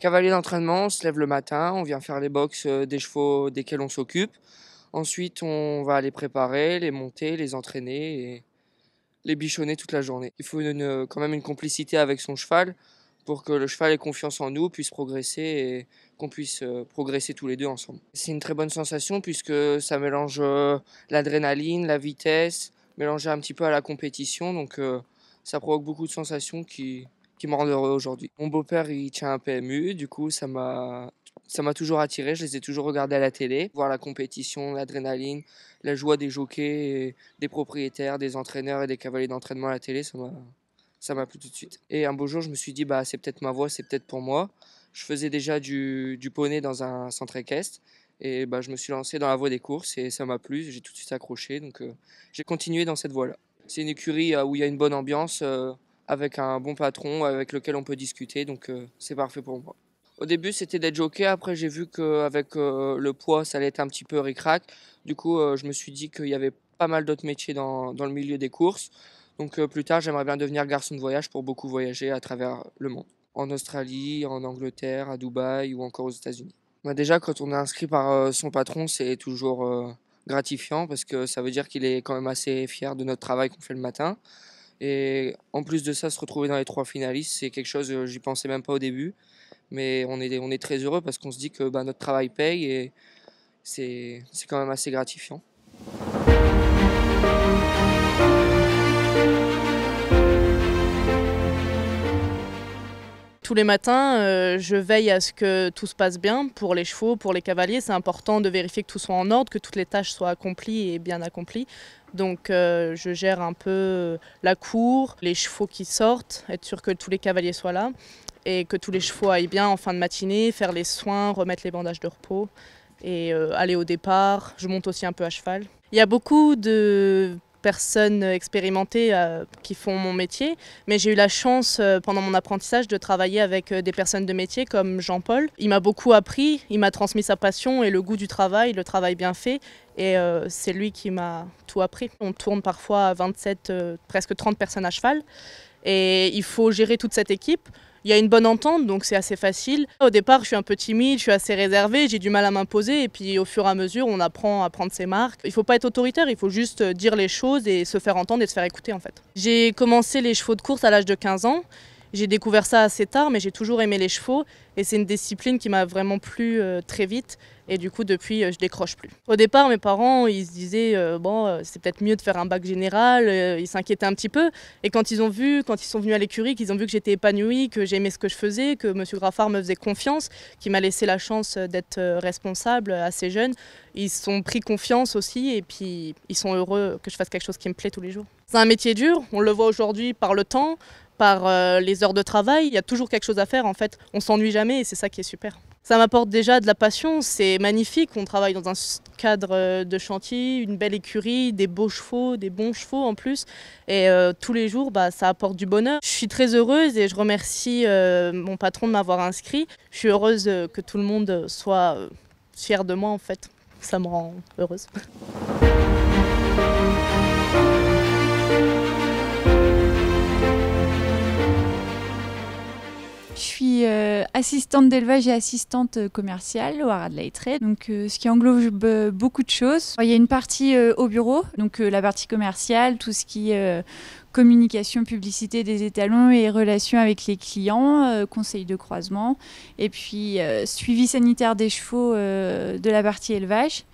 Cavalier d'entraînement, on se lève le matin, on vient faire les box des chevaux desquels on s'occupe. Ensuite, on va les préparer, les monter, les entraîner et les bichonner toute la journée. Il faut quand même une complicité avec son cheval pour que le cheval ait confiance en nous, puisse progresser et qu'on puisse progresser tous les deux ensemble. C'est une très bonne sensation puisque ça mélange l'adrénaline, la vitesse, mélangé un petit peu à la compétition. Donc ça provoque beaucoup de sensations qui me rendent heureux aujourd'hui. Mon beau-père, il tient un PMU, du coup ça m'a toujours attiré, je les ai toujours regardés à la télé, voir la compétition, l'adrénaline, la joie des jockeys, et des propriétaires, des entraîneurs et des cavaliers d'entraînement à la télé, ça m'a plu tout de suite. Et un beau jour, je me suis dit, bah, c'est peut-être ma voie, c'est peut-être pour moi. Je faisais déjà du poney dans un centre équestre et bah, je me suis lancé dans la voie des courses et ça m'a plu, j'ai tout de suite accroché, donc j'ai continué dans cette voie-là. C'est une écurie où il y a une bonne ambiance, avec un bon patron avec lequel on peut discuter, donc c'est parfait pour moi. Au début, c'était d'être jockey. Après, j'ai vu qu'avec le poids, ça allait être un petit peu ric-rac. Du coup, je me suis dit qu'il y avait pas mal d'autres métiers dans le milieu des courses. Donc, plus tard, j'aimerais bien devenir garçon de voyage pour beaucoup voyager à travers le monde. En Australie, en Angleterre, à Dubaï ou encore aux États-Unis. Bah, déjà, quand on est inscrit par son patron, c'est toujours gratifiant parce que ça veut dire qu'il est quand même assez fier de notre travail qu'on fait le matin. Et en plus de ça, se retrouver dans les 3 finalistes, c'est quelque chose, j'y pensais même pas au début. Mais on est très heureux parce qu'on se dit que bah, notre travail paye et c'est quand même assez gratifiant. Tous les matins, je veille à ce que tout se passe bien pour les chevaux, pour les cavaliers. C'est important de vérifier que tout soit en ordre, que toutes les tâches soient accomplies et bien accomplies. Donc je gère un peu la cour, les chevaux qui sortent, être sûr que tous les cavaliers soient là et que tous les chevaux aillent bien en fin de matinée, faire les soins, remettre les bandages de repos et aller au départ. Je monte aussi un peu à cheval. Il y a beaucoup de personnes expérimentées qui font mon métier, mais j'ai eu la chance pendant mon apprentissage de travailler avec des personnes de métier comme Jean-Paul. Il m'a beaucoup appris, il m'a transmis sa passion et le goût du travail, le travail bien fait, et c'est lui qui m'a tout appris. On tourne parfois à 27, presque 30 personnes à cheval, et il faut gérer toute cette équipe. Il y a une bonne entente, donc c'est assez facile. Au départ, je suis un peu timide, je suis assez réservée, j'ai du mal à m'imposer. Et puis au fur et à mesure, on apprend à prendre ses marques. Il ne faut pas être autoritaire, il faut juste dire les choses et se faire entendre et se faire écouter en fait. J'ai commencé les chevaux de course à l'âge de 15 ans. J'ai découvert ça assez tard, mais j'ai toujours aimé les chevaux. Et c'est une discipline qui m'a vraiment plu très vite. Et du coup, depuis, je décroche plus. Au départ, mes parents, ils se disaient c'est peut-être mieux de faire un bac général. Ils s'inquiétaient un petit peu. Et quand ils sont venus à l'écurie, qu'ils ont vu que j'étais épanouie, que j'aimais ce que je faisais, que M. Graffard me faisait confiance, qu'il m'a laissé la chance d'être responsable assez jeune, ils se sont pris confiance aussi. Et puis, ils sont heureux que je fasse quelque chose qui me plaît tous les jours. C'est un métier dur. On le voit aujourd'hui par le temps, par les heures de travail. Il y a toujours quelque chose à faire en fait. On s'ennuie jamais et c'est ça qui est super. Ça m'apporte déjà de la passion, c'est magnifique. On travaille dans un cadre de chantier, une belle écurie, des beaux chevaux, des bons chevaux en plus. Et tous les jours, ça apporte du bonheur. Je suis très heureuse et je remercie mon patron de m'avoir inscrit. Je suis heureuse que tout le monde soit fier de moi en fait. Ça me rend heureuse. Je suis assistante d'élevage et assistante commerciale au Haras de Lettré, donc ce qui englobe beaucoup de choses. Il y a une partie au bureau, donc la partie commerciale, tout ce qui est communication, publicité des étalons et relations avec les clients, conseil de croisement, et puis suivi sanitaire des chevaux de la partie élevage.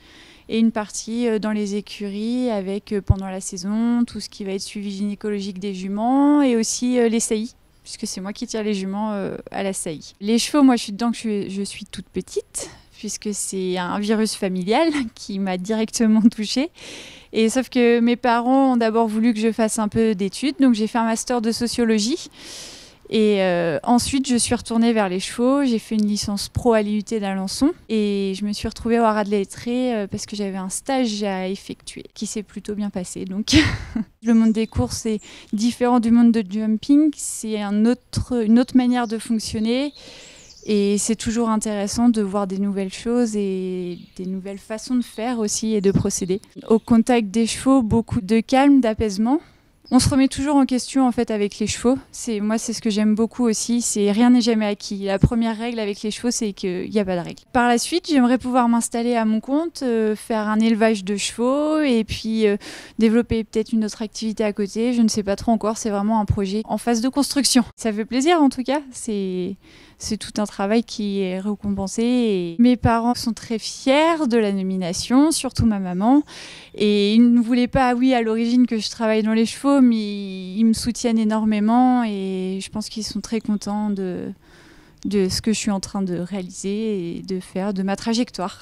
Et une partie dans les écuries avec pendant la saison tout ce qui va être suivi gynécologique des juments et aussi les saillies, puisque c'est moi qui tire les juments à la saillie. Les chevaux, moi je suis dedans que je suis toute petite, puisque c'est un virus familial qui m'a directement touchée. Et sauf que mes parents ont d'abord voulu que je fasse un peu d'études, donc j'ai fait un master de sociologie. Et ensuite, je suis retournée vers les chevaux. J'ai fait une licence pro à l'IUT d'Alençon. Et je me suis retrouvée au Haras de Lettré parce que j'avais un stage à effectuer qui s'est plutôt bien passé. Donc, le monde des courses est différent du monde de jumping. C'est une autre manière de fonctionner. Et c'est toujours intéressant de voir des nouvelles choses et des nouvelles façons de faire aussi et de procéder. Au contact des chevaux, beaucoup de calme, d'apaisement. On se remet toujours en question en fait avec les chevaux. Moi, c'est ce que j'aime beaucoup aussi. Rien n'est jamais acquis. La première règle avec les chevaux, c'est qu'il n'y a pas de règle. Par la suite, j'aimerais pouvoir m'installer à mon compte, faire un élevage de chevaux et puis développer peut-être une autre activité à côté. Je ne sais pas trop encore. C'est vraiment un projet en phase de construction. Ça fait plaisir en tout cas. C'est tout un travail qui est récompensé. Et mes parents sont très fiers de la nomination, surtout ma maman. Et ils ne voulaient pas, oui, à l'origine que je travaille dans les chevaux, mais ils me soutiennent énormément et je pense qu'ils sont très contents de ce que je suis en train de réaliser et de faire, de ma trajectoire.